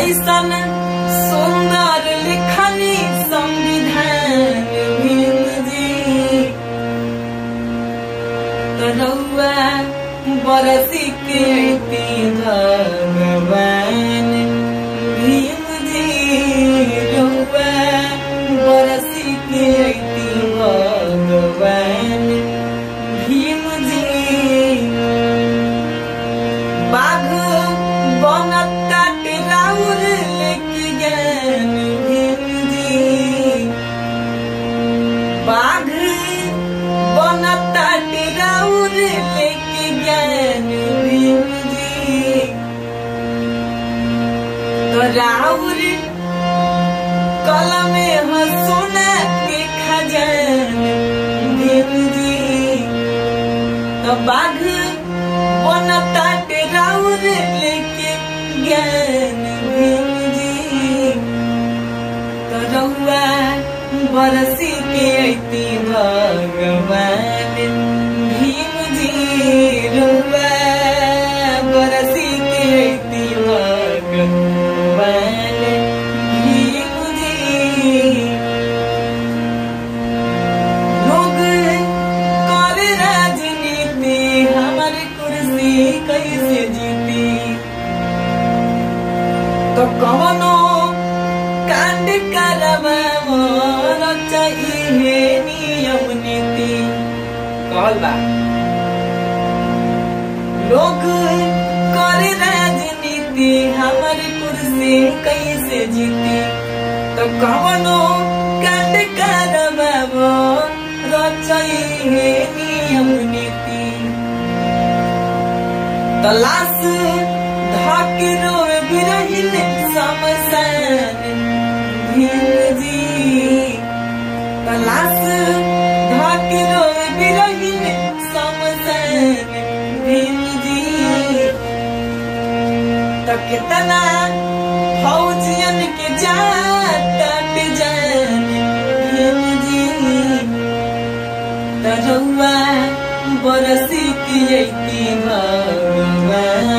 ऐसन सुंदर लिखनी संविधान भीम जी तरौआ बरसी के भगवान भीम जी रौआ बरसी के भगवान भीम जी बाघ बनता राउर लेके ज्ञान भीम जी बाघ बनता राउर लेके ज्ञान भीम जी तो राउर कलम में सोना के खजान भीम जी तो बाघ बनता राउर लेके ज्ञान भीम जी तो रौआ बरसी के भगवान भीम जी रौआ बरसी के भगवान भीम जी लोग कर राजनीति हमारी कुर्सी कैसे जीती तो कवनो कांड करवावो चाहिए नियम नीति कहल बा लोग कर राजनीति हमारी कुर्सी कैसे जीती तो कवनो कांड करवावो चाहिए नियम नीति तलाश धाकिरो बिरहिन समसान भीम जी तलाश धाकिरो बिरहिन समसान भीम जी तो कितना फौजियन के जात जान भीम जी तो रौआ बरसी की भगवान